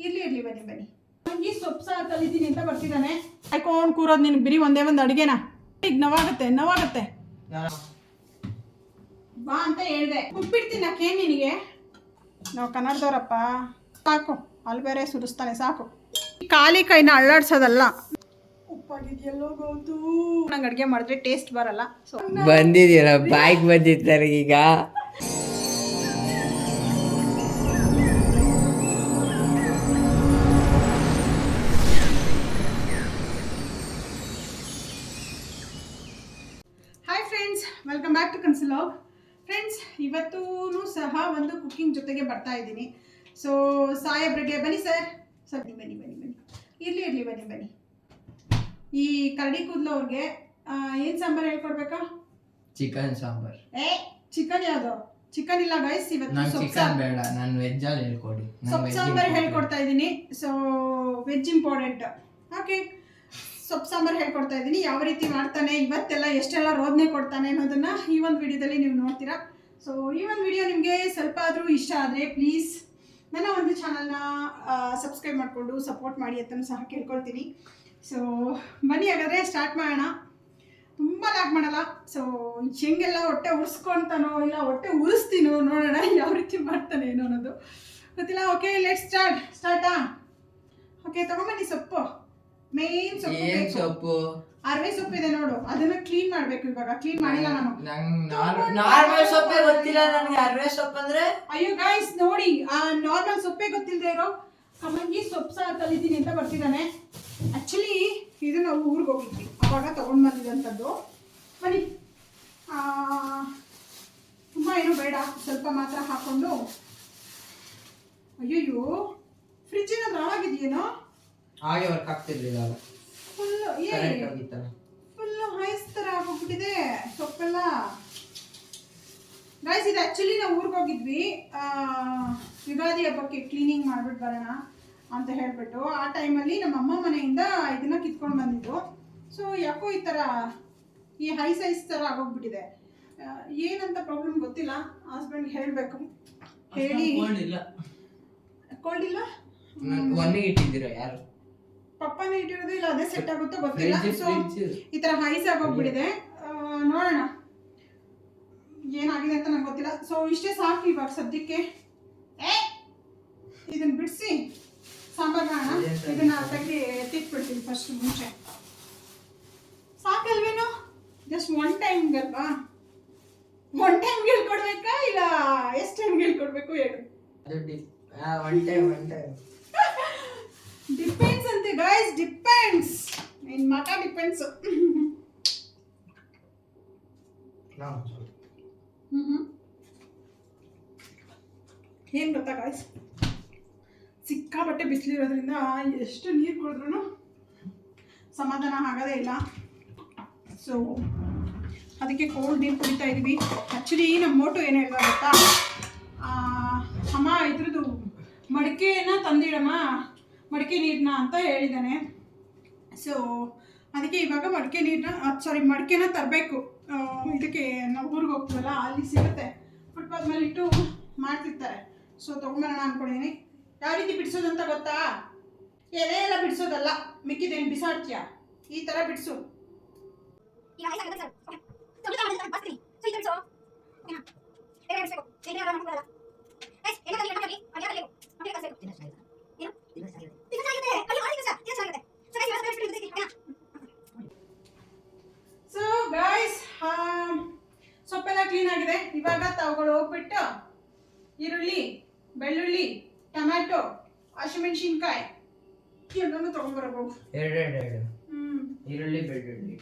ಇರ್ಲಿ ಬನ್ನಿ ಈ ಸೊಪ್ಪು ಸಾರು ಕಲಿತೀನಿ ಅಂತ ಬರ್ತಿದ್ದಾನೆ. ಹಾಕೊಂಡು ಕೂರೋದು ನಿನಗೆ ಬಿರಿ ಒಂದೇ ಒಂದು ಅಡುಗೆನ. ಈಗ ನೋವಾಗುತ್ತೆ ಬಾ ಅಂತ ಹೇಳಿದೆ. ಉಪ್ಪಿಡ್ತೀನಿ ನಾಕೇನು ನಿನಗೆ. ನಾವು ಕನ್ನಡದವ್ರಪ್ಪ. ಸಾಕು ಅಲ್ಲಿ ಬೇರೆ ಸುರಿಸ್ತಾನೆ ಸಾಕು. ಖಾಲಿ ಕೈನ ಅಳ್ಳಾಡ್ಸೋದಲ್ಲ. ಉಪ್ಪಾಗಿದೆಯಲ್ಲೋ ಗೌತು. ನಂಗೆ ಅಡುಗೆ ಮಾಡಿದ್ರೆ ಟೇಸ್ಟ್ ಬರಲ್ಲ. ಸೊ ಬಂದಿದೆಯಲ್ಲ ಬಾಯ್ಗೆ ಬಂದಿರ್ತಾರೆ ಈಗ. Hi friends, welcome back to ಕನ್ಸಿಲಾಗ್. ಫ್ರೆಂಡ್ಸ್, ಇವತ್ತೂ ಸಹ ಒಂದು ಕುಕ್ಕಿಂಗ್ ಜೊತೆಗೆ ಬರ್ತಾ ಇದ್ದೀನಿ. ಸೊ ಸಾಹೇಬ್ರಿಗೆ ಬನ್ನಿ ಸರ್. ಬನ್ನಿ ಇರಲಿ ಬನ್ನಿ. ಈ ಕರಡಿ ಕೂದಲವ್ರಿಗೆ ಏನು ಸಾಂಬಾರು ಹೇಳ್ಕೊಡ್ಬೇಕಾ? ಚಿಕನ್ ಸಾಂಬಾರ್. ಚಿಕನ್ ಯಾವುದು? ಚಿಕನ್ ಇಲ್ಲ ಗೈಸ್, ಇವತ್ತು ಚಿಕನ್ ಬೇಡ, ನಾನು ವೆಜ್ ಅಲ್ಲಿ ಹೇಳ್ಕೊಡಿ. ಸೊಪ್ಪು ಸಾಂಬಾರು ಹೇಳ್ಕೊಡ್ತಾ ಇದ್ದೀನಿ. So veg important. ಓಕೆ, ಸೊಪ್ಪು ಸಾಂಬಾರು ಹೇಳ್ಕೊಡ್ತಾ ಇದ್ದೀನಿ. ಯಾವ ರೀತಿ ಮಾಡ್ತಾನೆ, ಇವತ್ತೆಲ್ಲ ಎಷ್ಟೆಲ್ಲ ರೋದನೆ ಕೊಡ್ತಾನೆ ಅನ್ನೋದನ್ನ ಈ ಒಂದು ವಿಡಿಯೋದಲ್ಲಿ ನೀವು ನೋಡ್ತೀರಾ. ಸೊ ಈ ಒಂದು ವಿಡಿಯೋ ನಿಮಗೆ ಸ್ವಲ್ಪ ಆದರೂ ಇಷ್ಟ ಆದರೆ ಪ್ಲೀಸ್ ನನ್ನ ಒಂದು ಚಾನಲ್ನ ಸಬ್ಸ್ಕ್ರೈಬ್ ಮಾಡಿಕೊಂಡು ಸಪೋರ್ಟ್ ಮಾಡಿ ಅಂತಲೂ ಸಹ ಕೇಳ್ಕೊಳ್ತೀನಿ. ಸೊ ಬನ್ನಿ ಹಾಗಾದರೆ ಸ್ಟಾರ್ಟ್ ಮಾಡೋಣ. ತುಂಬ ಲ್ಯಾಕ್ ಮಾಡಲ್ಲ. ಸೊ ಹೆಂಗೆಲ್ಲ ಹೊಟ್ಟೆ ಉರಿಸ್ಕೊತಾನೋ ಇಲ್ಲ ಹೊಟ್ಟೆ ಉರಿಸ್ತೀನೋ ನೋಡೋಣ, ಯಾವ ರೀತಿ ಮಾಡ್ತಾನೆ ಏನೋ ಅನ್ನೋದು ಗೊತ್ತಿಲ್ಲ. ಓಕೆ, ಲೆಟ್ಸ್ ಸ್ಟಾರ್ಟಾ. ಓಕೆ, ತಗೊಂಬನ್ನಿ ಸೊಪ್ಪು. ಮೇನ್ ಸೊಪ್ಪು ಅರವೆ ಸೊಪ್ಪು ಇದೆ ನೋಡು, ಅದನ್ನ ಕ್ಲೀನ್ ಮಾಡ್ಬೇಕು. ಇವಾಗ ಕ್ಲೀನ್ ಮಾಡಿಲ್ಲ ನಾನು. ನಾರ್ಮಲ್ ಸೊಪ್ಪೇ ಗೊತ್ತಿಲ್ಲ ನನಗೆ. ಅರವೆ ಸೊಪ್ಪು ಅಂದ್ರೆ ಅಯ್ಯೋ ಗೈಸ್ ನೋಡಿ, ನಾರ್ಮಲ್ ಸೊಪ್ಪೇ ಗೊತ್ತಿಲ್ಲದೆ ಇರೋ ಕಮ್ಮಂಗಿ ಸೊಪ್ಪು ಸಾರು ಕಲಿತೀನಿ ಅಂತ ಬರ್ತಿದ್ದಾನೆ. ಆ್ಯಕ್ಚುಲಿ ಇದು ನಾವು ಊರಿಗೆ ಹೋಗಿದ್ವಿ, ಅವಾಗ ತೊಗೊಂಡು ಬಂದಿದ್ದಂಥದ್ದು. ಬನ್ನಿ, ತುಂಬ ಏನು ಬೇಡ, ಸ್ವಲ್ಪ ಮಾತ್ರ ಹಾಕ್ಕೊಂಡು. ಅಯ್ಯಯ್ಯೋ, ಫ್ರಿಜ್ ಏನಾದ್ರು ಹಾಳಾಗಿದೆಯೇನೋ? ಹಾಗೆ ವರ್ಕ್ ಆಗ್ತಿರ್ಲಿಲ್ಲ, ಫುಲ್ಲು ಹೈಸ್ ಥರ ಆಗೋಗ್ಬಿಟ್ಟಿದೆ ಸೊಪ್ಪೆಲ್ಲ. ಗೈಸ್, ಇದು ಆ್ಯಕ್ಚುಲಿ ನಾವು ಊರಿಗೆ ಹೋಗಿದ್ವಿ ಯುಗಾದಿ ಹಬ್ಬಕ್ಕೆ ಕ್ಲೀನಿಂಗ್ ಮಾಡ್ಬಿಟ್ಟು ಬರೋಣ ಅಂತ ಹೇಳ್ಬಿಟ್ಟು. ಆ ಟೈಮಲ್ಲಿ ನಮ್ಮ ಅಮ್ಮ ಮನೆಯಿಂದ ಇದನ್ನ ಕಿತ್ಕೊಂಡು ಬಂದಿದ್ದು. ಸೊ ಯಾಕೋ ಈ ಥರ ಈ ಹೈಸ್ ಥರ ಆಗೋಗ್ಬಿಟ್ಟಿದೆ. ಏನಂತ ಪ್ರಾಬ್ಲಮ್ ಗೊತ್ತಿಲ್ಲ. ಹಸ್ಬೆಂಡ್ಗೆ ಹೇಳಬೇಕು. ಹೇಳಿ ಕೋಲ್ಡ್ ಇಲ್ಲ ಇಟ್ಟಿದ್ದೀರಾ? ಯಾರು ಪಪ್ಪನೇ ಇಟ್ಟಿರೋದು, ಇಲ್ಲ ಅದೇ ಸೆಟ್ ಆಗುತ್ತೋ ಗೊತ್ತಿಲ್ಲ. ಸೊ ಈ ಥರ ಹೈಸ್ ಆಗೋಗ್ಬಿಟ್ಟಿದೆ. ನೋಡೋಣ ಏನಾಗಿದೆ ಅಂತ ನಂಗೆ ಗೊತ್ತಿಲ್ಲ. ಸೊ ಇಷ್ಟೇ ಸಾಕು ಇವಾಗ ಸದ್ಯಕ್ಕೆ. ಇದನ್ನ ಬಿಡಿಸಿ ಸಾಂಬಾರು ಮಾಡೋಣ. ಇದನ್ನ ತೆಗೆದು ಎತ್ತಿಟ್ಬಿಡ್ತೀನಿ ಫಸ್ಟ್ ಮುಂಚೆ. ಸಾಕಲ್ವೇನೋ? ಜಸ್ಟ್ ಒನ್ ಟೈಮ್ಗೆ ಅಲ್ವಾ? ಒನ್ ಟೈಮ್ಗೆ ಹೇಳ್ಕೊಡ್ಬೇಕಾ ಇಲ್ಲ ಎಷ್ಟು ಟೈಮ್ಗೆ ಹೇಳ್ಕೊಡ್ಬೇಕು ಹೇಳು? ಡಿಪೆಂಡ್ಸ್ ಅಂತೆ ಗೈಸ್, ಡಿಪೆಂಡ್ಸ್. ನಿನ್ ಮಠ ಡಿಪೆಂಡ್ಸ್. ಏನ್ ಗೊತ್ತಾ ಗಾಯ್ಸ್, ಸಿಕ್ಕಾಪಟ್ಟೆ ಬಿಸಿಲಿರೋದ್ರಿಂದ ಎಷ್ಟು ನೀರು ಕುಡಿದ್ರೂ ಸಮಾಧಾನ ಆಗೋದೇ ಇಲ್ಲ. ಸೊ ಅದಕ್ಕೆ ಕೋಲ್ಡ್ ನೀರು ಕುಡಿತಾ ಇದೀವಿ. ಆ್ಯಕ್ಚುಲಿ ನಮ್ಮ ಮೋಟು ಏನು ಹೇಳ್ದ ಗೊತ್ತಾ, ಅಮ್ಮ ಇದ್ರದ್ದು ಮಡಿಕೆನ ತಂದಿಡಮ್ಮ, ಮಡಿಕೆ ನೀರನ್ನ ಅಂತ ಹೇಳಿದ್ದಾನೆ. ಸೊ ಅದಕ್ಕೆ ಇವಾಗ ಮಡಿಕೆನ ತರಬೇಕು. ಇದಕ್ಕೆ ನಾವು ಊರಿಗೆ ಹೋಗ್ತೀವಲ್ಲ, ಅಲ್ಲಿ ಸಿಗುತ್ತೆ, ಫುಟ್ಪಾತ್ ಮೇಲೆ ಇಟ್ಟು ಮಾಡ್ತಿರ್ತಾರೆ. ಸೊ ತೊಗೊಂಬರೋಣ ಅಂದ್ಕೊಂಡಿದ್ದೀನಿ. ಯಾವ ರೀತಿ ಬಿಡಿಸೋದು ಅಂತ ಗೊತ್ತಾ? ಎಲೆ ಎಲ್ಲ ಬಿಡಿಸೋದಲ್ಲ, ಮಿಕ್ಕಿದೇನು ಬಿಸಾಡ್ತೀಯ, ಈ ಥರ ಬಿಡಿಸು. ಸೊ ಗೈಸ್, ಸೊಪ್ಪೆಲ್ಲ ಕ್ಲೀನ್ ಆಗಿದೆ. ಇವಾಗ ತಾವುಗಳು ಹೋಗ್ಬಿಟ್ಟು ಈರುಳ್ಳಿ, ಬೆಳ್ಳುಳ್ಳಿ, ಟೊಮ್ಯಾಟೊ, ಹಸಿಮೆಣಸಿನ್ಕಾಯಿ ಎಲ್ಲನೂ ತಗೊಂಡ್ಬರಬಹುದು. ಎರಡು ಈರುಳ್ಳಿ, ಬೆಳ್ಳುಳ್ಳಿ,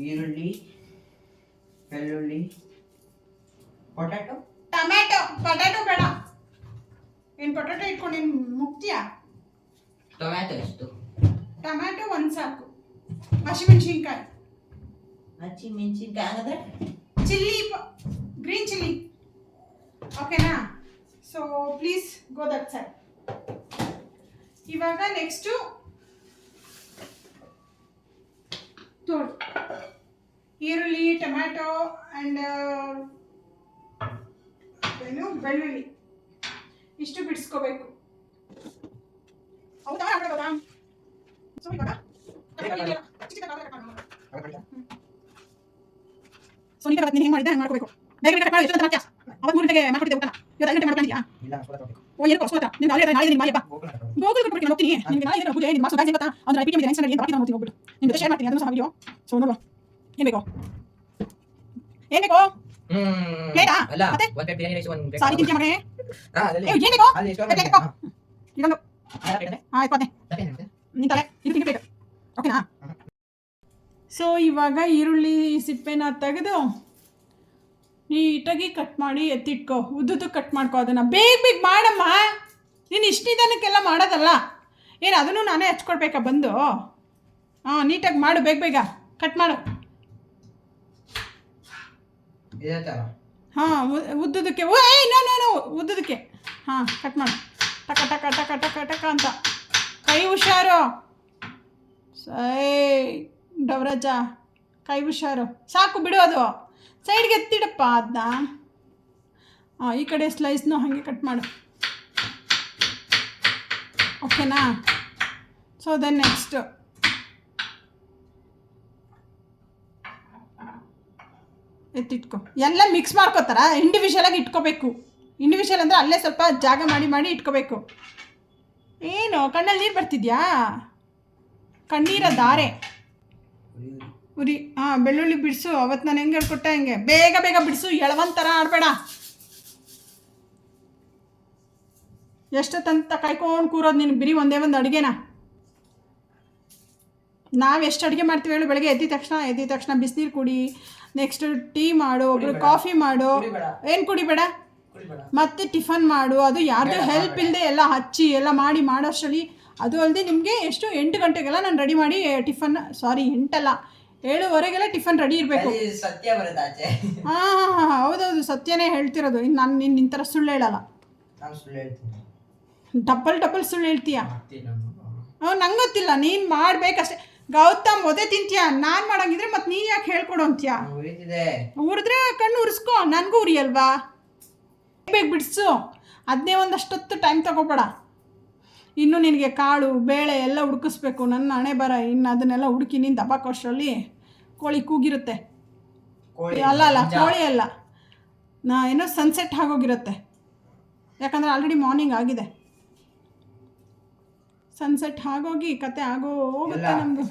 ಈರುಳ್ಳಿ, ಬೆಳ್ಳುಳ್ಳಿ, ಟೊಮ್ಯಾಟೊ ಬೇಡ. ಏನು ಪೊಟ್ಯಾಟೊ ಇಟ್ಕೊಂಡು ಏನು ಮುಗ್ತೀಯಾ? ಟೊಮ್ಯಾಟೊ ಎಷ್ಟು? ಟೊಮ್ಯಾಟೊ ಒಂದು ಸಾಕು. ಹಸಿಮೆಣಸಿನ್ಕಾಯಿ ಅಂದ್ರೆ ಚಿಲ್ಲಿ, ಗ್ರೀನ್ ಚಿಲ್ಲಿ. ಓಕೆನಾ? So please go that side. ಇವಾಗ ನೆಕ್ಸ್ಟು ತೋಡು ಈರುಳ್ಳಿ, ಟೊಮ್ಯಾಟೊ ಆ್ಯಂಡ್ ಬೆಳ್ಳುಳ್ಳಿ ಇಷ್ಟು ಬಿಡಿಸ್ಕೋಬೇಕು. ಹೌದಾ? ಸೊ ಇವಾಗ ಸೊ ನೀನು ಹೆಂಗೆ ಮಾಡಿದ್ದೆ ಹಂಗೆ ಮಾಡ್ಕೋಬೇಕು. ಬೇಗ ಕಟ್ ಮಾಡಿ. ಎಷ್ಟು ಮಾಡ್ತೀಯಾ? ಅವತ್ತು 3 ಗಂಟೆಗೆ ಮಾಡ್ಕೊಟ್ಟಿದ್ದೆ ಊಟನ. ಇವತ್ತು 5 ಗಂಟೆ ಮಾಡ್ಕೊಂಡಿದ್ಯಾ? ಓ ಏನು ಕೊಡ್ಸ್ಕೋತಾ ನೀನು ನಾಳೆ ನಿನ್ನ ಮನೆ ಬಾ. ಗೋಕುಲ್ ಕಟ್ಬಿಟ್ಟು ಹೋಗ್ತೀನಿ. ನಿನಗೆ ನಾಳೆ ಇದರ ಪೂಜೆ ನಿಮ್ಮ ಮಾಸು ಗಾಜಿ ಗೊತ್ತಾ? ಅಂದ್ರೆ ಐಪಿಟಿ ಮೇಲೆ ನೆಕ್ಸ್ಟ್ ಏನು ಬಾಕಿ ಮಾಡ್ತೀನಿ ಹೋಗ್ಬಿಟ್ಟು ನಿಮ್ಮ ಜೊತೆ ಶೇರ್ ಮಾಡ್ತೀನಿ ಅದನ್ನು ಸಹ ವಿಡಿಯೋ. ಸೊ ನೋಡುವ ಏನು ಬೇಕು ಬೇಡ ಮತ್ತೆ ಸಾರಿ ತಿಂತೀಯ ಮಗನೇ. ಏನು ಬೇಕು ಇದೊಂದು ಆಯ್ತು ಅದೇ ನಿನ್ನ ತಲೆ ಇದು ತಿನ್ಬೇಕು ಓಕೆನಾ. ಸೊ ಇವಾಗ ಈರುಳ್ಳಿ ಸಿಪ್ಪೆನ ತೆಗೆದು ನೀಟಾಗಿ ಕಟ್ ಮಾಡಿ ಎತ್ತಿಟ್ಕೊ. ಉದ್ದುದ್ದು ಕಟ್ ಮಾಡ್ಕೊ. ಅದನ್ನು ಬೇಗ ಬೇಗ ಮಾಡಮ್ಮ. ನೀನು ಇಷ್ಟು ನಿಧಾನಕ್ಕೆಲ್ಲ ಮಾಡೋದಲ್ಲ. ಏನು ಅದನ್ನು ನಾನೇ ಹಚ್ಕೊಡ್ಬೇಕಾ ಬಂದು? ಹಾಂ ನೀಟಾಗಿ ಮಾಡು, ಬೇಗ ಬೇಗ ಕಟ್ ಮಾಡು. ಹಾಂ ಉದ್ದುದಕ್ಕೆ ನೋ ಉದ್ದುದಕ್ಕೆ ಹಾಂ ಕಟ್ ಮಾಡು. ಟಕ ಟಕ ಟಕ ಟಕ ಟಕ ಅಂತ. ಕೈ ಹುಷಾರು. ಸೈ ಡವರಾಜ ಕೈ ಹುಷಾರು. ಸಾಕು ಬಿಡು. ಅದು ಸೈಡ್ಗೆ ಎತ್ತಿಡಪ್ಪ ಅದನ್ನ. ಹಾಂ ಈ ಕಡೆ ಸ್ಲೈಸ್ನು ಹಾಗೆ ಕಟ್ ಮಾಡು ಓಕೆನಾ. ಸೊ ದೆನ್ ನೆಕ್ಸ್ಟ್ ಎತ್ತಿಟ್ಕೊ. ಎಲ್ಲ ಮಿಕ್ಸ್ ಮಾಡ್ಕೋತಾರ. ಇಂಡಿವಿಜುವಲಾಗಿ ಇಟ್ಕೋಬೇಕು. ಇಂಡಿವಿಜುವಲ್ ಅಂದರೆ ಅಲ್ಲೇ ಸ್ವಲ್ಪ ಜಾಗ ಮಾಡಿ ಮಾಡಿ ಇಟ್ಕೋಬೇಕು. ಏನು ಕಣ್ಣಲ್ಲಿ ನೀರು ಬರ್ತಿದ್ಯಾ? ಕಣ್ಣೀರ ಧಾರೆ ಉರಿ. ಹಾಂ ಬೆಳ್ಳುಳ್ಳಿ ಬಿಡಿಸು. ಅವತ್ತು ನಾನು ಹೆಂಗೆ ಹೇಳ್ಕೊಟ್ಟೆ ಹಂಗೆ ಬೇಗ ಬೇಗ ಬಿಡಿಸು. ಎಳವಂತರ ಆಡಬೇಡ. ಎಷ್ಟೊತ್ತಂತ ಕಾಯ್ಕೊಂಡು ಕೂರೋದು ನೀನು ಬಿರಿ ಒಂದೇ ಒಂದು ಅಡುಗೆನ. ನಾವು ಎಷ್ಟು ಅಡುಗೆ ಮಾಡ್ತೀವಿ ಹೇಳು. ಬೆಳಗ್ಗೆ ಎದ್ದಿದ ತಕ್ಷಣ ಬಿಸಿನೀರು ಕುಡಿ. ನೆಕ್ಸ್ಟ್ ಟೀ ಮಾಡು. ಒಬ್ರು ಕಾಫಿ ಮಾಡು. ಏನು ಕುಡಿಬೇಡ. ಮತ್ತೆ ಟಿಫನ್ ಮಾಡು. ಅದು ಯಾರ್ದು ಹೆಲ್ಪ್ ಇಲ್ಲದೆ ಎಲ್ಲ ಹಚ್ಚಿ ಎಲ್ಲ ಮಾಡಿ ಮಾಡೋಷ್ಟರಲ್ಲಿ ಅದು ಅಲ್ಲದೆ ನಿಮಗೆ ಎಷ್ಟು 8 ಗಂಟೆಗೆಲ್ಲ ನಾನು ರೆಡಿ ಮಾಡಿ ಟಿಫನ್ ಸಾರಿ 8 ಅಲ್ಲ 7:15ಗೆಲ್ಲ ಟಿಫನ್ ರೆಡಿ ಇರಬೇಕು. ಹಾಂ ಹೌದೌದು ಸತ್ಯನೇ ಹೇಳ್ತಿರೋದು. ಇನ್ನು ನಾನು ನಿನ್ನ ಥರ ಸುಳ್ಳು ಹೇಳಲ್ಲ. ಡಬಲ್ ಸುಳ್ಳು ಹೇಳ್ತೀಯ. ನಂಗೆ ಗೊತ್ತಿಲ್ಲ. ನೀನು ಮಾಡಬೇಕಷ್ಟೇ. ಗೌತಮ್ ಒದೆ ತಿಂತೀಯ. ನಾನು ಮಾಡೋಂಗಿದ್ರೆ ಮತ್ತೆ ನೀನು ಯಾಕೆ ಹೇಳ್ಕೊಡು ಅಂತೀಯ? ಉರಿದ್ರೆ ಕಣ್ಣು ಉರಿಸ್ಕೊ. ನನಗೂ ಉರಿಯಲ್ವಾ? ಬೇಗ ಬಿಡಿಸು. ಅದನ್ನೇ ಒಂದಷ್ಟೊತ್ತು ಟೈಮ್ ತಗೋಬೇಡ. ಇನ್ನು ನಿನಗೆ ಕಾಳು ಬೇಳೆ ಎಲ್ಲ ಹುಡುಕಿಸ್ಬೇಕು. ನನ್ನ ಹಣೆ ಬರ. ಇನ್ನು ಅದನ್ನೆಲ್ಲ ಹುಡುಕಿ ನೀನು ದಬ್ಬಾಕೋಷ್ಟರಲ್ಲಿ ಕೋಳಿ ಕೂಗಿರುತ್ತೆ. ಅಲ್ಲ ಕೋಳಿ ಅಲ್ಲ ಏನೋ ಸನ್ಸೆಟ್ ಆಗೋಗಿರುತ್ತೆ. ಯಾಕಂದರೆ ಆಲ್ರೆಡಿ ಮಾರ್ನಿಂಗ್ ಆಗಿದೆ. ಸನ್ಸೆಟ್ ಆಗೋಗಿ ಕತೆ ಹೋಗುತ್ತೆ ನಮ್ಮದು.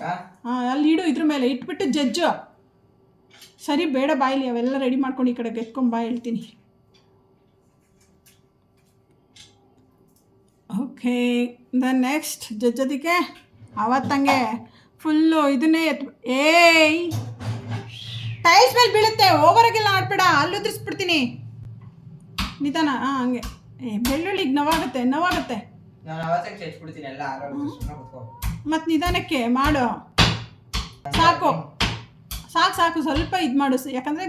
ಹಾಂ ಅಲ್ಲಿ ಇಡು. ಇದ್ರ ಮೇಲೆ ಇಟ್ಬಿಟ್ಟು ಜಜ್ಜು. ಸರಿ ಬೇಡ ಬಾಯಿಲಿ ಅವೆಲ್ಲ ರೆಡಿ ಮಾಡ್ಕೊಂಡು ಈ ಕಡೆಗೆ ಎತ್ಕೊಂಡು ಬಾ ಹೇಳ್ತೀನಿ. ಓಕೆ ದೆನ್ ನೆಕ್ಸ್ಟ್ ಜಜ್ಜೋದಕ್ಕೆ ಅವತ್ತಂಗೆ ಫುಲ್ಲು ಇದನ್ನೇ ಟೈಲ್ಸ್ ಮೇಲೆ ಬೀಳುತ್ತೆ. ಓವರಾಗೆಲ್ಲ ಆಡ್ಬೇಡ. ಅಲ್ಲಿ ಉದ್ರಿಸ್ಬಿಡ್ತೀನಿ. ನಿಧಾನ. ಹಾಂ ಹಂಗೆ ಬೆಳ್ಳುಳ್ಳಿಗೆ ನೋವಾಗುತ್ತೆ. ಮತ್ತು ನಿಧಾನಕ್ಕೆ ಮಾಡು. ಸಾಕು ಸ್ವಲ್ಪ ಇದು ಮಾಡು. ಯಾಕಂದರೆ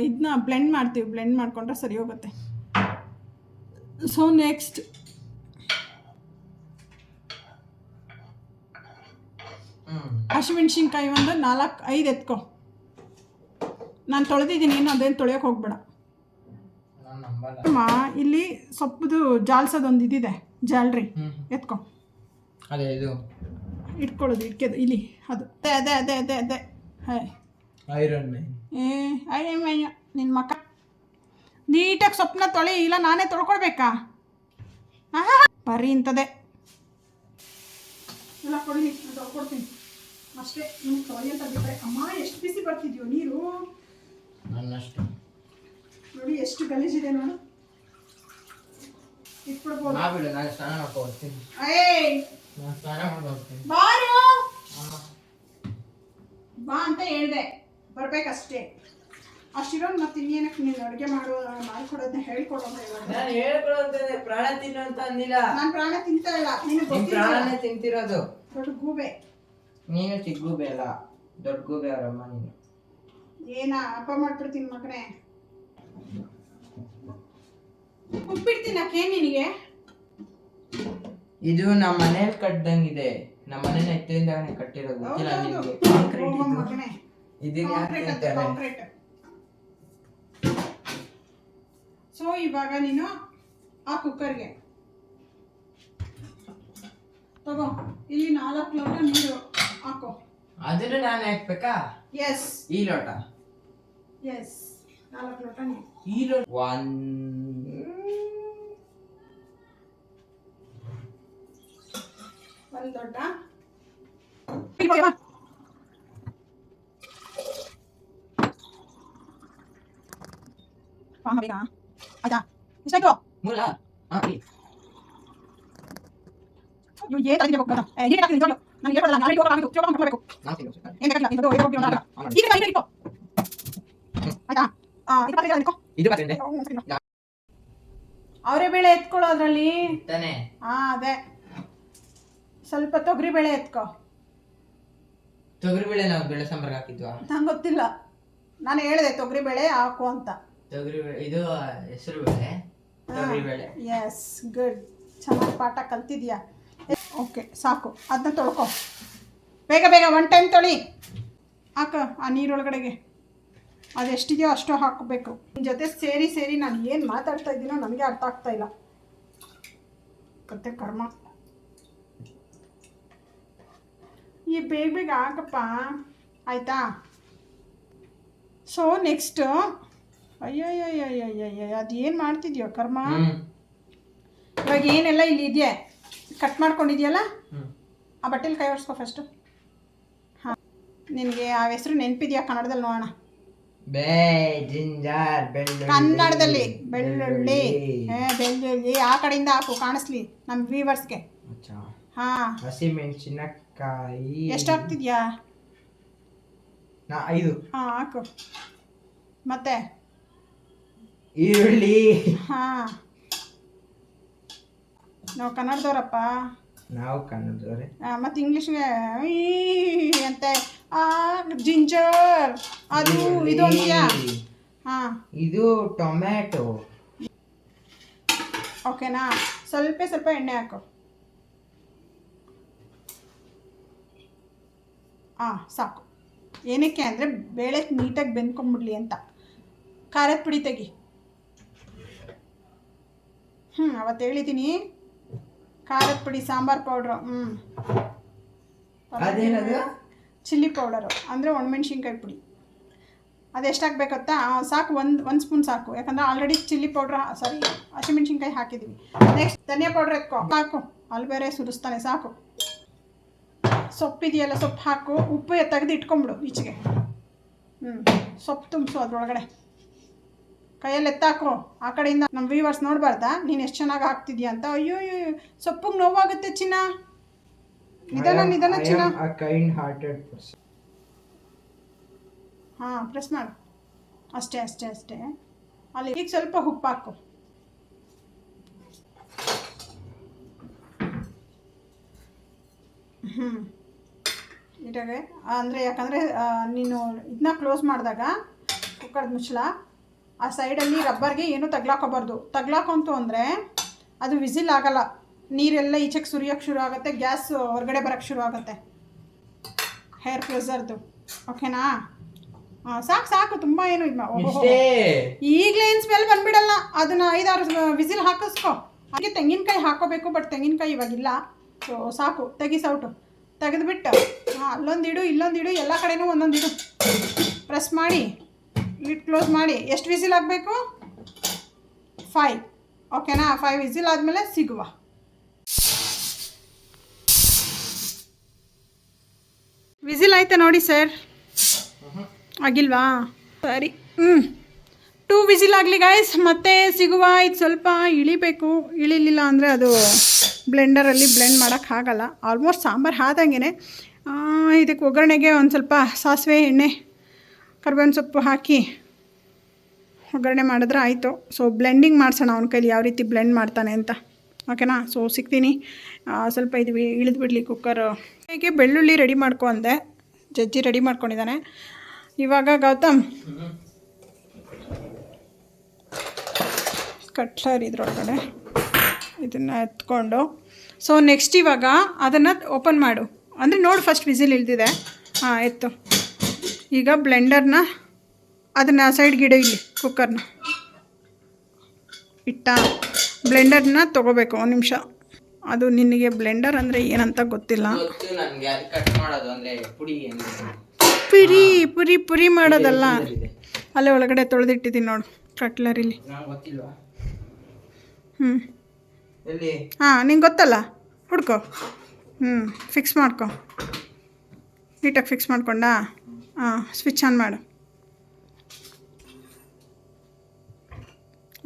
ಇದನ್ನ ಬ್ಲೆಂಡ್ ಮಾಡ್ತೀವಿ. ಬ್ಲೆಂಡ್ ಮಾಡಿಕೊಂಡ್ರೆ ಸರಿ ಹೋಗುತ್ತೆ. ಸೊ ನೆಕ್ಸ್ಟ್ ಹಸಿಮೆಣ್ಸಿನ್ಕಾಯಿ ಒಂದು 4-5 ಎತ್ಕೊ. ನಾನು ತೊಳೆದಿದ್ದೀನಿ. ಏನು ಅದೇನು ತೊಳೆಯೋಕೆ ಹೋಗ್ಬೇಡ. ಇಲ್ಲಿ ಸೊಪ್ಪುದು ಜಾಲ್ಸೋದೊಂದು ಇದಿದೆ ಜಾಲ್ರಿ ಎತ್ಕೊ. ಅದೇ ಇದು ಇಟ್ಕೊಳ್ಳೋದು ಇಟ್ಕೆದು ಇಲ್ಲಿ ಅದು ಅದೇ ಐರನ್ ಮ್ಯಾನ್. ನಿನ್ನ ಮಕ್ಕ ನೀಟಾಗಿ ಸೊಪ್ಪನ್ನ ತೊಳಿ. ಇಲ್ಲ ನಾನೇ ತೊಳ್ಕೊಳ್ಬೇಕಾ? ಬರೀ ಇಂಥದ್ದೇ ಎಲ್ಲ ಕೊಡಿ. ನಾನು ತೊಳ್ಕೊಡ್ತೀನಿ ಅಷ್ಟೇ. ನಿಮ್ಗೆ ತೊಳಿ ಅಂತ ಬಿಟ್ಟರೆ. ಅಮ್ಮ ಎಷ್ಟು ಬಿಸಿ ಬರ್ತಿದ್ಯೋ ನೀರು. ನನ್ನಷ್ಟು ನೋಡಿ ಎಷ್ಟು ಗಲೀಜಿದೆ ನೋಡು. ಇಟ್ಬಿಡ್ಬೋದು. ನಾನು ಸ್ನಾನ ಮಾಡ್ಕೊಡ್ತೀನಿ. ಬಾರು ಬಾ ಅಂತ ಹೇಳಿದೆ. ಬರ್ಬೇಕಷ್ಟೇ. ಅಷ್ಟಿರೋದು ಮತ್ತೆ ಇನ್ನೇನಕ್ಕೆ ನೀನು ಅಡುಗೆ ಮಾಡ್ಕೊಡೋದನ್ನ ಹೇಳ್ಕೊಡೋಣ. ನಾನು ಹೇಳ್ಕೊಡೋದಂತೆ ಪ್ರಾಣ ತಿನ್ನು ಅಂತ ಅಂದಿಲ್ಲ. ನಾನು ಪ್ರಾಣ ತಿಂತಾ ಇಲ್ಲ. ನೀನು ಪ್ರಾಣನೇ ತಿಂತಿರೋದು. ದೊಡ್ಡ ಗೂಬೆ. ನೀನು ಚಿಕ್ಕ ಗೂಬೆ ಅಲ್ಲ, ದೊಡ್ಡ ಗೂಬೆ ಅವರಮ್ಮ ನೀನು. ಏನ ಅಪ್ಪ ಮಾಡ್ಬಿಡ್ತೀನಿ ಮಗನೇ. ಉಪ್ಪಿಡ್ತೀನಿ ಅಕ್ಕೇ ನಿನಗೆ. ಇದು ನಮ್ಮ ಮನೇಲಿ ಕಟ್ಟದಂಗಿದೆ. ನಮ್ಮ ಮನೇನ ಎತ್ತಿಂದಾನೆ ಕಟ್ಟಿರೋದು. ಗೊತ್ತಿಲ್ಲ ನಿನಗೆ. ಕಾಂಕ್ರೀಟ್ ಇದನ್ನ ಯಾಕೆ ಅಂತಾರೆ? ಸೊ ಇವಾಗ ನೀನು ಆ ಕುಕ್ಕರ್ಗೆ ತಗೋ, ಇಲ್ಲಿ 4 ಲೋಟ ನೀರು ಹಾಕೋ. ಅದನ್ನು ನಾನು ಹಾಕ್ಬೇಕಾ? ಎಸ್ ಈ ಲೋಟ 4 ಲೋಟ ನೀರು. ಈ ಲೋಟ 1 ಲೋಟ. ಬೇಗ ಆಯ್ತಾ? ಎಷ್ಟಾಯ್ತು? ಮೂಲ ಹಾಕಿ. ನೀವು ಏನು ತಲೆಗೆ ಹೋಗ್ಬೇಡ. ಹೀಗೆ ಹಾಕಿ ನಿಜವಾಗ್ಲೂ ನಾನು ಹೇಳ್ಕೊಡಲ್ಲ. ನಾನು ಹೇಳ್ಕೊಡಲ್ಲ. ನಾನು ಚೋಕ ಮಾಡ್ಕೊಬೇಕು. ನಾನು ತಿನ್ನು. ಏನು ಬೇಕಾಗಿಲ್ಲ. ಇದು ಏನು ಹೋಗಿ ನೋಡೋಣ. ಈಗ ಕೈ ಹಿಡಿಕೋ. ಆಯ್ತಾ? ಇದು ಪಾತ್ರೆ ಹಿಡ್ಕೋ. ಇದು ಪಾತ್ರೆ ಅವರೇ ಬೇಳೆ ಎತ್ಕೊಳ್ಳೋ ಅದರಲ್ಲಿ ತಾನೆ. ಅದೇ ಸ್ವಲ್ಪ ತೊಗರಿ ಬೇಳೆ ಎತ್ಕೋ. ತೊಗರಿ ಬೇಳೆ ನಾವು ಬೇಳೆ ಸಾಂಬಾರ್ಗೆ ಹಾಕಿದ್ವಾ? ನಂಗೆ ಗೊತ್ತಿಲ್ಲ, ನಾನು ಹೇಳಿದೆ ತೊಗರಿ ಬೇಳೆ ಹಾಕು ಅಂತ. ತೊಗರಿ ಬೇಳೆ ಇದು ಹೆಸರು ಬೇಳೆ, ತೊಗರಿ ಬೇಳೆ. ಎಸ್, ಗುಡ್, ಚೆನ್ನಾಗಿ ಪಾಠ ಕಲ್ತಿದ್ಯಾ. ಓಕೆ, ಸಾಕು. ಅದನ್ನ ತೊಳ್ಕೊ ಬೇಗ ಬೇಗ. 1 ಟೈಮ್ ತೊಳಿ. ಹಾಕ ಆ ನೀರೊಳಗಡೆಗೆ. ಅದೆಷ್ಟಿದೆಯೋ ಅಷ್ಟು ಹಾಕಬೇಕು. ನಿಮ್ಮ ಜೊತೆ ಸೇರಿ ನಾನು ಏನು ಮಾತಾಡ್ತಾ ಇದ್ದೀನೋ ನನಗೆ ಅರ್ಥ ಆಗ್ತಾ ಇಲ್ಲ. ಕತ್ತೆ ಕರ್ಮ. ಈ ಬೇಗ ಹಾಕಪ್ಪ, ಆಯಿತಾ? ಸೊ ನೆಕ್ಸ್ಟು, ಅಯ್ಯಯ್ಯಯ್ಯಯ್ಯಯ್ಯ, ಅದೇನು ಮಾಡ್ತಿದ್ಯೋ ಕರ್ಮ. ಇವಾಗ ಏನೆಲ್ಲ ಇಲ್ಲಿ ಇದೆಯಾ ಕಟ್ ಮಾಡ್ಕೊಂಡಿದ್ಯಲ್ಲ, ಆ ಬಟ್ಟೆಲಿ ಕೈ ಒರೆಸ್ಕೊ ಫಸ್ಟು. ಹಾಂ, ನಿನಗೆ ಆ ಹೆಸರು ನೆನಪಿದೆಯಾ ಕನ್ನಡದಲ್ಲಿ? ನೋಡೋಣ. ಜಿಂಜರ್ ಬೆಳ್ಳುಳ್ಳಿ. ಕನ್ನಡದಲ್ಲಿ ಬೆಳ್ಳುಳ್ಳಿ. ಬೆಳ್ಳುಳ್ಳಿ ಆ ಕಡೆಯಿಂದ ಹಾಕು, ಕಾಣಿಸ್ಲಿ ನಮ್ಮ ವ್ಯೂವರ್ಸ್ಗೆ. ಹಾಂ, ಹಸಿಮೆಣಸಿನಕಾಯಿ ಎಷ್ಟು ಹಾಕ್ತಿದ್ಯಾ? 5. ಹಾಂ, ಹಾಕು. ಮತ್ತೆ ಈರುಳ್ಳಿ. ಹಾಂ, ನಾವು ಕನ್ನಡದವ್ರಪ್ಪ. ನಾವು ಕನ್ನಡದವ್ರೆ. ಮತ್ತು ಇಂಗ್ಲೀಷ್ಗೆ ಅಂತೆ. ಜಿಂಜರ್ ಅದು ಇದು ಅಂತೀಯಾ? ಹಾಂ, ಇದು ಟೊಮ್ಯಾಟೊ. ಓಕೆನಾ? ಸ್ವಲ್ಪ ಎಣ್ಣೆ ಹಾಕು. ಹಾಂ, ಸಾಕು. ಏನಕ್ಕೆ ಅಂದರೆ ಬೇಳೆ ನೀಟಾಗಿ ಬೆಂದ್ಕೊಂಬಿಡ್ಲಿ ಅಂತ. ಖಾರದ ಪುಡಿ ತೆಗಿ. ಅವತ್ತು ಹೇಳಿದ್ದೀನಿ, ಖಾರದ ಪುಡಿ, ಸಾಂಬಾರು ಪೌಡ್ರು. ಅದೇನದು? ಚಿಲ್ಲಿ ಪೌಡರು ಅಂದರೆ ಒಣಮೆಣ್ಸಿನ್ಕಾಯಿ ಪುಡಿ. ಅದೆಷ್ಟು ಹಾಕ್ಬೇಕು ಗೊತ್ತಾ? ಸಾಕು, ಒಂದು ಸ್ಪೂನ್ ಸಾಕು. ಯಾಕಂದರೆ ಆಲ್ರೆಡಿ ಚಿಲ್ಲಿ ಪೌಡ್ರ್, ಸಾರಿ, ಹಸಿಮೆಣ್ಸಿನ್ಕಾಯಿ ಹಾಕಿದ್ದೀವಿ. ನೆಕ್ಸ್ಟ್ ಧನಿಯಾ ಪೌಡ್ರ್ ಎತ್ಕೊ, ಹಾಕು. ಅಲ್ಲಿ ಬೇರೆ ಸುರಿಸ್ತಾನೆ, ಸಾಕು. ಸೊಪ್ಪಿದೆಯಲ್ಲ, ಸೊಪ್ಪು ಹಾಕು. ಉಪ್ಪು ತೆಗೆದು ಇಟ್ಕೊಂಬಿಡು ಈಚೆಗೆ. ಸೊಪ್ಪು ತುಂಬಿಸು ಅದರೊಳಗಡೆ. ಕೈಯಲ್ಲಿ ಎತ್ತಾಕು. ಆ ಕಡೆಯಿಂದ ನಮ್ಮ ವ್ಯೂವರ್ಸ್ ನೋಡಬಾರ್ದಾ ನೀನು ಎಷ್ಟು ಚೆನ್ನಾಗಿ ಹಾಕ್ತಿದ್ಯಾ ಅಂತ? ಅಯ್ಯೋ, ಸೊಪ್ಪಿಗೆ ನೋವಾಗುತ್ತೆ ಚಿನ್ನ. ನಿಧಾನ ಚಿನ್ನ. ಹಾಂ, ಪ್ರೆಸ್ ಮಾಡು. ಅಷ್ಟೇ. ಅಲ್ಲಿ ಈಗ ಸ್ವಲ್ಪ ಉಪ್ಪು ಹಾಕು. ಇದಾಗೆ ಅಂದರೆ, ಯಾಕಂದರೆ ನೀನು ಇದನ್ನ ಕ್ಲೋಸ್ ಮಾಡಿದಾಗ ಕುಕ್ಕರ್ದ ಮುಚ್ಚಳ ಆ ಸೈಡಲ್ಲಿ ರಬ್ಬರ್ಗೆ ಏನೂ ತಗ್ಲಾಕೋಬಾರ್ದು. ತಗ್ಲಾಕೊಂತು ಅಂದರೆ ಅದು ವಿಸಿಲ್ ಆಗಲ್ಲ. ನೀರೆಲ್ಲ ಈಚೆಗೆ ಸುರಿಯೋಕ್ಕೆ ಶುರು ಆಗುತ್ತೆ, ಗ್ಯಾಸ್ ಹೊರಗಡೆ ಬರೋಕ್ಕೆ ಶುರು ಆಗುತ್ತೆ. ಹೇರ್ ಪ್ರೆಸರ್ದು. ಓಕೆನಾ? ಹಾಂ, ಸಾಕು. ತುಂಬ ಏನು ಇದು ಈಗಲೇ ಏನು ಸ್ಮೆಲ್ ಬಂದುಬಿಡಲ್ಲ. ಅದನ್ನು 5-6 ವಿಸಿಲ್ ಹಾಕಿಸ್ಕೊ. ಹಾಗೆ ತೆಂಗಿನಕಾಯಿ ಹಾಕೋಬೇಕು, ಬಟ್ ತೆಂಗಿನಕಾಯಿ ಇವಾಗಿಲ್ಲ. ಸೊ ಸಾಕು, ತೆಗಿ ಸೌಟು. ತೆಗೆದುಬಿಟ್ಟು ಅಲ್ಲೊಂದಿಡು, ಇಲ್ಲೊಂದಿಡು, ಎಲ್ಲ ಕಡೆನೂ ಒಂದೊಂದಿಡು. ಪ್ರೆಸ್ ಮಾಡಿ ಲಿಡ್ ಕ್ಲೋಸ್ ಮಾಡಿ. ಎಷ್ಟು ವಿಸಿಲ್ ಆಗಬೇಕು? 5. ಓಕೆನಾ? 5 ವಿಸಿಲ್ ಆದಮೇಲೆ ಸಿಗುವ. ವಿಸಿಲ್ ಆಯ್ತಾ ನೋಡಿ ಸರ್? ಆಗಿಲ್ವಾ? ಸರಿ. 2 ವಿಸಿಲ್ ಆಗಲಿ ಗಾಯ್ಸ್, ಮತ್ತೆ ಸಿಗುವ. ಇದು ಸ್ವಲ್ಪ ಇಳಿಬೇಕು. ಇಳಿಲಿಲ್ಲ ಅಂದರೆ ಅದು ಬ್ಲೆಂಡರಲ್ಲಿ ಬ್ಲೆಂಡ್ ಮಾಡೋಕ್ಕಾಗಲ್ಲ. ಆಲ್ಮೋಸ್ಟ್ ಸಾಂಬಾರು ಆದಂಗೆ. ಇದಕ್ಕೆ ಒಗ್ಗರಣೆಗೆ ಒಂದು ಸ್ವಲ್ಪ ಸಾಸಿವೆ, ಎಣ್ಣೆ, ಕರ್ಬೇವಿನ ಸೊಪ್ಪು ಹಾಕಿ ಒಗ್ಗರಣೆ ಮಾಡಿದ್ರೆ ಆಯಿತು. ಸೊ ಬ್ಲೆಂಡಿಂಗ್ ಮಾಡಿಸೋಣ ಅವನ ಕೈಲಿ ಯಾವ ರೀತಿ ಬ್ಲೆಂಡ್ ಮಾಡ್ತಾನೆ ಅಂತ. ಓಕೆನಾ? ಸೊ ಸಿಗ್ತೀನಿ. ಸ್ವಲ್ಪ ಇದು ಇಳಿದ್ಬಿಡ್ಲಿ ಕುಕ್ಕರು. ಹೇಗೆ ಬೆಳ್ಳುಳ್ಳಿ ರೆಡಿ ಮಾಡ್ಕೊ ಅಂದೆ. ಜಜ್ಜಿ ರೆಡಿ ಮಾಡ್ಕೊಂಡಿದ್ದಾನೆ. ಇವಾಗ ಗೌತಮ್ ಕಟ್ಲರ್ ಇದ್ರೊಳಗಡೆ ಇದನ್ನು ಎತ್ಕೊಂಡು, ಸೊ ನೆಕ್ಸ್ಟ್ ಇವಾಗ ಅದನ್ನು ಓಪನ್ ಮಾಡು. ಅಂದರೆ ನೋಡು, ಫಸ್ಟ್ ವಿಸಿಲ್ ಇಳ್ದಿದೆ. ಹಾಂ, ಎತ್ತು. ಈಗ ಬ್ಲೆಂಡರ್ನ ಅದನ್ನು ಸೈಡ್ಗೆ ಇಡು. ಇಲ್ಲಿ ಕುಕ್ಕರ್ನ ಇಟ್ಟ ಬ್ಲೆಂಡರ್ನ ತೊಗೋಬೇಕು. 1 ನಿಮಿಷ ಅದು ನಿನಗೆ ಬ್ಲೆಂಡರ್ ಅಂದರೆ ಏನಂತ ಗೊತ್ತಿಲ್ಲ. ಗೊತ್ತು ನನಗೆ, ಅದು ಕಟ್ ಮಾಡೋದು ಅಂದರೆ ಪುಡಿ ಪುರಿ ಮಾಡೋದಲ್ಲ. ಅಲ್ಲೇ ಒಳಗಡೆ ತೊಳೆದಿಟ್ಟಿದ್ದೀನಿ ನೋಡು ಕಟ್ಲರಿಲಿ. ನಂಗೆ ಗೊತ್ತಿಲ್ವಾ? ಎಲ್ಲಿ? ಹಾಂ, ನಿಂಗೆ ಗೊತ್ತಲ್ಲ, ಹುಡ್ಕೋ. ಫಿಕ್ಸ್ ಮಾಡ್ಕೊ, ನೀಟಾಗಿ ಫಿಕ್ಸ್ ಮಾಡ್ಕೊಂಡಾ? ಹಾಂ, ಸ್ವಿಚ್ ಆನ್ ಮಾಡು.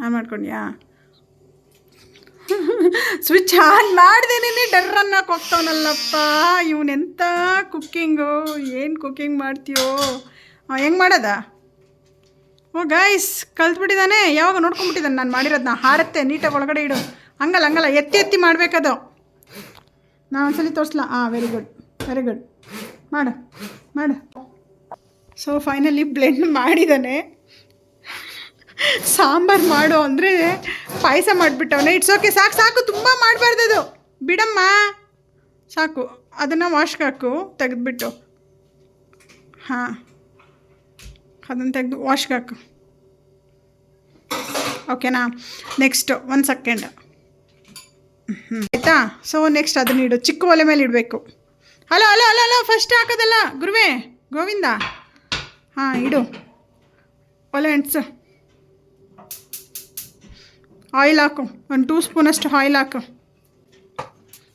ಆನ್ ಮಾಡ್ಕೊಂಡ್ಯಾ? ಸ್ವಿಚ್ ಆನ್ ಮಾಡ್ದೇನೆ ಡರ್ ಅನ್ನಕ್ಕೆ ಹೋಗ್ತಾವನಲ್ಲಪ್ಪ ಇವನೆಂಥ ಕುಕ್ಕಿಂಗು. ಏನು ಕುಕ್ಕಿಂಗ್ ಮಾಡ್ತೀಯೋ? ಹೆಂಗೆ ಮಾಡೋದ? ಓ ಗೈಸ್, ಕಲ್ತ್ಬಿಟ್ಟಿದ್ದಾನೆ. ಯಾವಾಗ ನೋಡ್ಕೊಂಬಿಟ್ಟಿದ್ದಾನೆ ನಾನು ಮಾಡಿರೋದನ್ನ. ಹಾರತ್ತೆ, ನೀಟಾಗಿ ಒಳಗಡೆ ಇಡು. ಹಂಗಲ್ಲ ಎತ್ತಿ ಮಾಡಬೇಕದು. ನಾನು ಒಂದ್ಸಲಿ ತೋರಿಸ್ಲಾ? ವೆರಿ ಗುಡ್ ಮಾಡು. ಸೊ ಫೈನಲಿ ಬ್ಲೆಂಡ್ ಮಾಡಿದ್ದಾನೆ. ಸಾಂಬಾರು ಮಾಡು ಅಂದರೆ ಪಾಯಸ ಮಾಡಿಬಿಟ್ಟವನೆ. ಇಟ್ಸ್ ಓಕೆ, ಸಾಕು, ತುಂಬ ಮಾಡಬಾರ್ದು ಅದು. ಬಿಡಮ್ಮ, ಸಾಕು. ಅದನ್ನು ವಾಶ್ಗೆ ಹಾಕು, ತೆಗೆದ್ಬಿಟ್ಟು. ಹಾಂ, ಅದನ್ನು ತೆಗೆದು ವಾಶ್ಗೆ ಹಾಕು. ಓಕೆನಾ? Next 1 second. ಆಯಿತಾ? ಸೊ ನೆಕ್ಸ್ಟ್ ಅದನ್ನ ಇಡು, ಚಿಕ್ಕ ಒಲೆ ಮೇಲೆ ಇಡಬೇಕು. ಅಲ್ಲ ಫಸ್ಟ್ ಹಾಕೋದಲ್ಲ ಗುರುವೇ, ಗೋವಿಂದ. ಹಾಂ, ಇಡು ಒಲೆ ಅಂಟ್ಸು. ಆಯಿಲ್ ಹಾಕು, 1 2 ಸ್ಪೂನಷ್ಟು ಆಯಿಲ್ ಹಾಕು.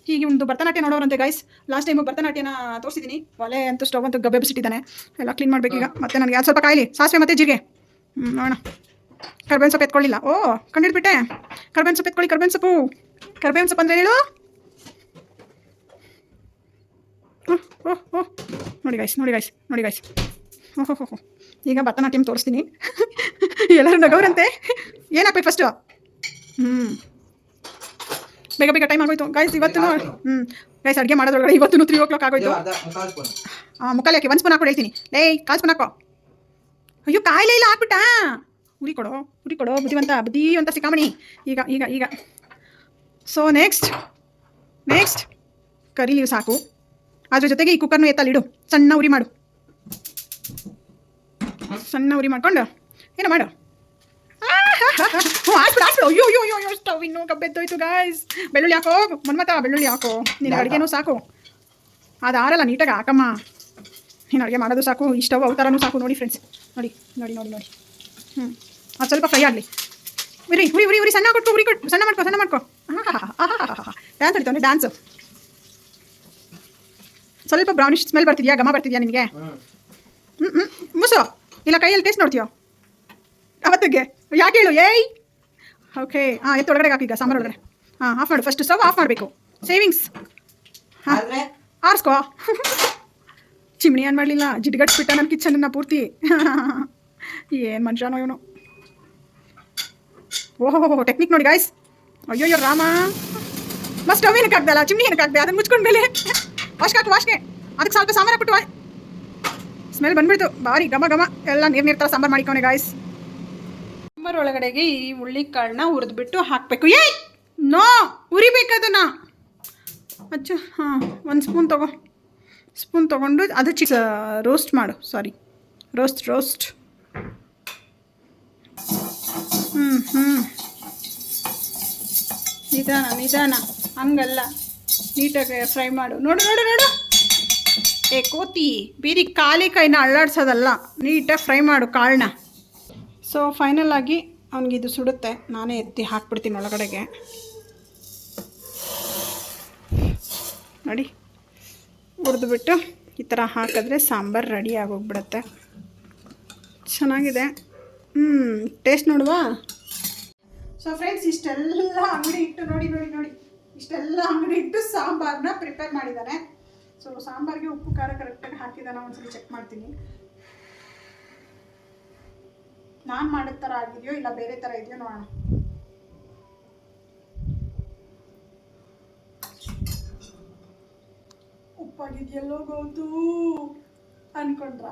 ಹೀಗೆ ಒಂದು ಭರತನಾಟ್ಯ ನೋಡೋರಂತೆ ಗೈಸ್. ಲಾಸ್ಟ್ ಟೈಮು ಭರತನಾಟ್ಯನ ತೋರಿಸಿದ್ದೀನಿ. ಒಲೆ ಅಂತೂ ಸ್ಟವ್ ಅಂತೂ ಗಬ್ಬೆ ಬಿಸಿಟ್ಟಿದ್ದಾನೆ. ಎಲ್ಲ ಕ್ಲೀನ್ ಮಾಡಬೇಕೀಗ. ಮತ್ತೆ ನನಗೆ ಅದು ಸ್ವಲ್ಪ ಕಾಯಿಲಿ, ಸಾಸಿವೆ ಮತ್ತು ಜೀರಿಗೆ. ನೋಡೋಣ. ಕರ್ಬೇವಿನ ಸೊಪ್ಪು ಎತ್ಕೊಳ್ಳಿಲ್ಲ. ಓ, ಕಂಡಿಡ್ಬಿಟ್ಟೆ. ಕರ್ಬೇವಿನ ಸೊಪ್ಪು ಎತ್ಕೊಳ್ಳಿ. ಕರ್ಬೇವಿನ ಸೊಪ್ಪು ಅಂದರೆ ಹೇಳು. ಓಹ್ ನೋಡಿ ಗೈಸ್. ಓಹೋ, ಈಗ ಭರತನಾಟ್ಯಂ ತೋರಿಸ್ತೀನಿ. ಎಲ್ಲರೂ ನಗೋರಂತೆ. ಏನಾಗ್ಬೇಕು ಫಸ್ಟು? ಬೇಗ ಟೈಮ್ ಆಗೋಯ್ತು ಗೈಸ್. ಇವತ್ತು ಗೈಸ್ ಅಡುಗೆ ಮಾಡೋದ್ರೊಳಗಡೆ ಇವತ್ತು 3 o'clock ಆಗೋಯ್ತು. ಮುಕ್ಕಾಲು ಹಾಕಿ 1 ಸ್ಪೂನ್ ಹಾಕೊಂಡು ಹೇಳ್ತೀನಿ. 1 ಸ್ಪೂನ್ ಹಾಕೋ. ಅಯ್ಯೋ, ಕಾಯಿಲೆ ಇಲ್ಲ, ಹಾಕ್ಬಿಟ್ಟಾ? ಉರಿ ಕೊಡೋ ಬುದ್ಧಿವಂತ ಸಿಕ್ಕಾಮಣಿ. ಈಗ ಸೊ ನೆಕ್ಸ್ಟ್ ಕರಿ ಲೀವ್ಸ್ ಹಾಕು. ಅದ್ರ ಜೊತೆಗೆ ಈ ಕುಕ್ಕರ್ನು ಎತ್ತಲ್ಲಿಡು. ಸಣ್ಣ ಉರಿ ಮಾಡ್ಕೊಂಡು ಏನೋ ಮಾಡು. ಆಯ್ತು. ಅಯ್ಯೋ ಸ್ಟವ್ ಇನ್ನೂ ಕಬ್ಬೆದ್ದೋಯ್ತು ಗೈಸ್. ಬೆಳ್ಳುಳ್ಳಿ ಹಾಕೋ ಮನ್ಮತ, ಬೆಳ್ಳುಳ್ಳಿ ಹಾಕೋ. ನಿನ್ನ ಅಡುಗೆನೂ ಸಾಕು. ಅದು ಆರಲ್ಲ, ನೀಟಾಗಿ ಹಾಕಮ್ಮ. ನೀನು ಅಡುಗೆ ಮಾಡೋದು ಸಾಕು, ಈ ಸ್ಟವ್ ಅವತಾರನೂ ಸಾಕು. ನೋಡಿ ಫ್ರೆಂಡ್ಸ್, ನೋಡಿ. ಅದು ಸ್ವಲ್ಪ ಫ್ರೈ ಆಗಲಿ. ಉರಿ ಸಣ್ಣ ಕೊಟ್ಟು ಸಣ್ಣ ಮಾಡ್ಕೊ. ಡ್ಯಾನ್ಸ್ ಹೊಡಿತಾನೆ, ಡ್ಯಾನ್ಸು. ಸ್ವಲ್ಪ ಬ್ರೌನಿಶ್ ಸ್ಮೆಲ್ ಬರ್ತಿದ್ಯಾ, ಘಮ ಬರ್ತಿದ್ಯಾ ನಿನಗೆ? ಮುಸು ಇಲ್ಲ, ಕೈಯಲ್ಲಿ ಟೇಸ್ಟ್ ನೋಡ್ತೀಯೋ ಅವತ್ತಿಗೆ? ಯಾಕೆ ಹೇಳು? ಓಕೆ. ಎತ್ತೊಳಗಡೆ ಹಾಕೀಗ ಸಾಂಬಾರು ಒಳಗಡೆ. ಆಫ್ ಮಾಡು. ಫಸ್ಟ್ ಸ್ಟವ್ ಆಫ್ ಮಾಡಬೇಕು. ಸೇವಿಂಗ್ಸ್. ಆರಿಸ್ಕೋ. ಚಿಮ್ನಿ ಏನು ಮಾಡಲಿಲ್ಲ, ಜಿಡ್ಗಟ್ಬಿಟ್ಟ ನನ್ನ ಕಿಚನ್ನ ಪೂರ್ತಿ. ಏನು ಮನುಷ್ಯನೋ ಇವನು. ಓಹೋ, ಟೆಕ್ನಿಕ್ ನೋಡಿ ಗಾಯ್ಸ್. ಅಯ್ಯೋ ರಾಮ, ಸ್ಟವ್ ಏನಕ್ಕೆ ಹಾಕ್ದಲ್ಲ, ಚಿಮ್ನಿ ಏನಕ್ಕೆ ಹಾಕ್ದೆ? ಅದನ್ನು ಮುಚ್ಕೊಂಡ್ಮೇಲೆ ವಾಶ್ಗೆ ಅದಕ್ಕೆ ಸ್ವಲ್ಪ ಸಾಂಬಾರು ಹಾಕ್ಬಿಟ್ಟು ಸ್ಮೆಲ್ ಬಂದ್ಬಿಡ್ತು. ಭಾರಿ ಘಮ ಎಲ್ಲ ನೀರು ಥರ ಸಾಂಬಾರು ಮಾಡಿಕೊಂಡೆ ಗಾಯ್ಸ್. ಸಾಂಬಾರು ಒಳಗಡೆಗೆ ಈ ಹುಳ್ಳಿಕಾಳನ್ನ ಹುರಿದ್ಬಿಟ್ಟು ಹಾಕಬೇಕು. ನೋ, ಉರಿಬೇಕದನ್ನು. ಅಚ್ಚು. 1 ಸ್ಪೂನ್ ತೊಗೊಂಡು ಅದು ರೋಸ್ಟ್ ಮಾಡು. ಸಾರಿ, ರೋಸ್ಟ್. ನಿಧಾನ ಹಂಗಲ್ಲ, ನೀಟಾಗಿ ಫ್ರೈ ಮಾಡು. ನೋಡು. ಕೋತಿ ಬೀದಿ ಖಾಲಿ ಕೈನ ಅಳ್ಳಾಡ್ಸೋದಲ್ಲ, ನೀಟಾಗಿ ಫ್ರೈ ಮಾಡು ಕಾಳನ್ನ. ಸೊ ಫೈನಲ್ ಆಗಿ ಅವನಿಗಿದು ಸುಡುತ್ತೆ. ನಾನೇ ಎತ್ತಿ ಹಾಕ್ಬಿಡ್ತೀನಿ ಒಳಗಡೆಗೆ. ನೋಡಿ, ಹುರಿದ್ಬಿಟ್ಟು ಈ ಥರ ಹಾಕಿದ್ರೆ ಸಾಂಬಾರು ರೆಡಿ ಆಗೋಗ್ಬಿಡುತ್ತೆ. ಚೆನ್ನಾಗಿದೆ. ಟೇಸ್ಟ್ ನೋಡುವ. ಸೊ ಫ್ರೆಂಡ್ಸ್, ಇಷ್ಟೆಲ್ಲ ಅಂಗಡಿ ಇಟ್ಟು ನೋಡಿ ಇಷ್ಟೆಲ್ಲ ಅಂಗಡಿ ಇಟ್ಟು ಸಾಂಬಾರನ್ನ ಪ್ರಿಪೇರ್ ಮಾಡಿದ್ದಾನೆ. ಸೊ ಸಾಂಬಾರಿಗೆ ಉಪ್ಪು ಖಾರ ಕರೆಕ್ಟಾಗಿ ಹಾಕಿದ್ದಾನೆ. ಒಂದ್ಸಲ ಚೆಕ್ ಮಾಡ್ತೀನಿ, ನಾನು ಮಾಡಿದ ಥರ ಆಗಿದೆಯೋ ಇಲ್ಲ ಬೇರೆ ಥರ ಇದೆಯೋ ನೋಡೋಣ. ಉಪ್ಪಾಗಿದೆಯಲ್ಲೋ ಗೌತು ಅನ್ಕೊಂಡ್ರ?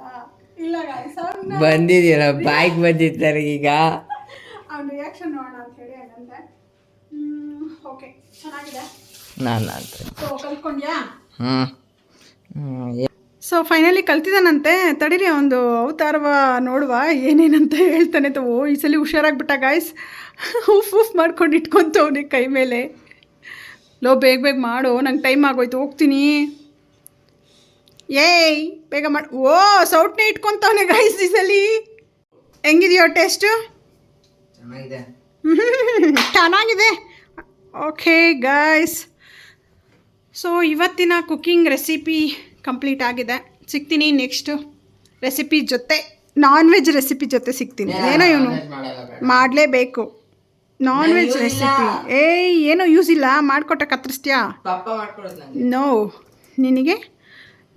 ಇಲ್ಲ ಗಾಯ್ಸ್, ಬಂದಿದೆಯಲ್ಲ ಬಾಯ್ಗೆ ಬಂದಿರ್ತಾರೆ ಈಗ. ಅವ್ನ ರಿಯಾಕ್ಷನ್ ನೋಡೋಣ ಅಂತ ಹೇಳಿ ಹಂಗಂದೆ. ಓಕೆ, ಚೆನ್ನಾಗಿದೆ. ಸೊ ಕಲ್ತ್ಕೊಂಡ್ಯಾ? ಸೊ ಫೈನಲಿ ಕಲ್ತಿದ್ದಾನಂತೆ. ತಡೀರಿ, ಒಂದು ಅವತಾರವ ನೋಡುವ ಏನೇನಂತ ಹೇಳ್ತಾನೆ. ಈ ಸಲ ಹುಷಾರಾಗ್ಬಿಟ್ಟ ಗಾಯ್ಸ್. ಉಫ್ ಮಾಡ್ಕೊಂಡು ಇಟ್ಕೊಂತವ್ನಿಗೆ ಕೈ ಮೇಲೆ. ಬೇಗ ಬೇಗ ಮಾಡು, ನಂಗೆ ಟೈಮ್ ಆಗೋಯ್ತು, ಹೋಗ್ತೀನಿ. ಏಯ್ ಬೇಗ ಮಾಡಿ. ಓ ಸೌಟ್ನೇ ಇಟ್ಕೊತಾವನೆ ಗೈಸ್ ಈ ಸಲ. ಹೆಂಗಿದೆಯೋ ಟೇಸ್ಟು? ಚೆನ್ನಾಗಿದೆ. ಚೆನ್ನಾಗಿದೆ. ಓಕೆ ಗೈಸ್, ಸೊ ಇವತ್ತಿನ ಕುಕ್ಕಿಂಗ್ ರೆಸಿಪಿ ಕಂಪ್ಲೀಟ್ ಆಗಿದೆ. ಸಿಗ್ತೀನಿ ನೆಕ್ಸ್ಟು ರೆಸಿಪಿ ಜೊತೆ, ನಾನ್ ವೆಜ್ ರೆಸಿಪಿ ಜೊತೆ ಸಿಗ್ತೀನಿ. ಏನೋ ಇವನು ಮಾಡಲೇಬೇಕು ನಾನ್ ವೆಜ್ ರೆಸಿಪಿ. ಏಯ್ ಏನೋ ಯೂಸ್ ಇಲ್ಲ, ಮಾಡಿಕೊಟ್ಟ ಕತ್ತರಿಸ್ತೀಯಾ? ಪಪ್ಪ ಮಾಡ್ಕೊಡೋದು ನಂಗೆ. ನೋ, ನಿನಗೆ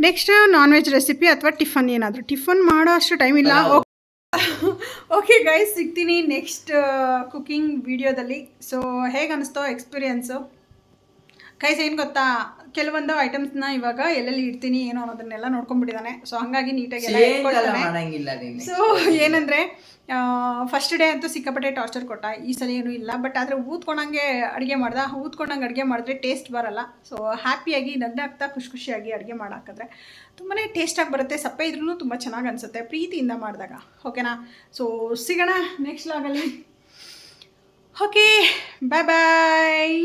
ನೆಕ್ಸ್ಟ್ ನಾನ್ ವೆಜ್ ರೆಸಿಪಿ ಅಥವಾ ಟಿಫನ್, ಏನಾದರೂ ಟಿಫನ್ ಮಾಡೋ ಅಷ್ಟು ಟೈಮ್ ಇಲ್ಲ. ಓಕೆ ಗೈಸ್, ಸಿಗ್ತೀನಿ ನೆಕ್ಸ್ಟ್ ಕುಕ್ಕಿಂಗ್ ವಿಡಿಯೋದಲ್ಲಿ. ಸೊ ಹೇಗೆ ಅನ್ನಿಸ್ತೋ ಎಕ್ಸ್ಪೀರಿಯನ್ಸು ಗೈಸ್? ಏನು ಗೊತ್ತಾ, ಕೆಲವೊಂದು ಐಟಮ್ಸ್ನ ಇವಾಗ ಎಲ್ಲೆಲ್ಲಿ ಇಡ್ತೀನಿ ಏನೋ ಅನ್ನೋದನ್ನೆಲ್ಲ ನೋಡ್ಕೊಂಡ್ಬಿಟ್ಟಿದ್ದಾನೆ. ಸೊ ಹಾಗಾಗಿ ನೀಟಾಗಿ ಎಲ್ಲ ಇಟ್ಕೊಳ್ತಾನೆ. ಮಾಡಂಗಿಲ್ಲ ನೀನು. ಸೊ ಏನಂದರೆ ಫಸ್ಟ್ ಡೇ ಅಂತೂ ಸಿಕ್ಕಾಪಟ್ಟೆ ಟಾರ್ಚರ್ ಕೊಟ್ಟ. ಈ ಸಲ ಏನೂ ಇಲ್ಲ, ಬಟ್ ಆದರೆ ಊದ್ಕೊಂಡಂಗೆ ಅಡುಗೆ ಮಾಡ್ದೆ. ಊದ್ಕೊಂಡಂಗೆ ಅಡುಗೆ ಮಾಡಿದ್ರೆ ಟೇಸ್ಟ್ ಬರಲ್ಲ. ಸೊ ಹ್ಯಾಪಿಯಾಗಿ ನಗ್ನಾಗ್ತಾ ಖುಷಿಯಾಗಿ ಅಡುಗೆ ಮಾಡಾಕಿದ್ರೆ ತುಂಬಾ ಟೇಸ್ಟಾಗಿ ಬರುತ್ತೆ. ಸಪ್ಪೆ ಇದ್ರೂ ತುಂಬ ಚೆನ್ನಾಗಿ ಅನಿಸುತ್ತೆ ಪ್ರೀತಿಯಿಂದ ಮಾಡಿದಾಗ. ಓಕೆನಾ? ಸೊ ಸಿಗೋಣ ನೆಕ್ಸ್ಟ್ ಲಾಗಲ್ಲಿ. ಓಕೆ, ಬಾಯ್ ಬಾಯ್.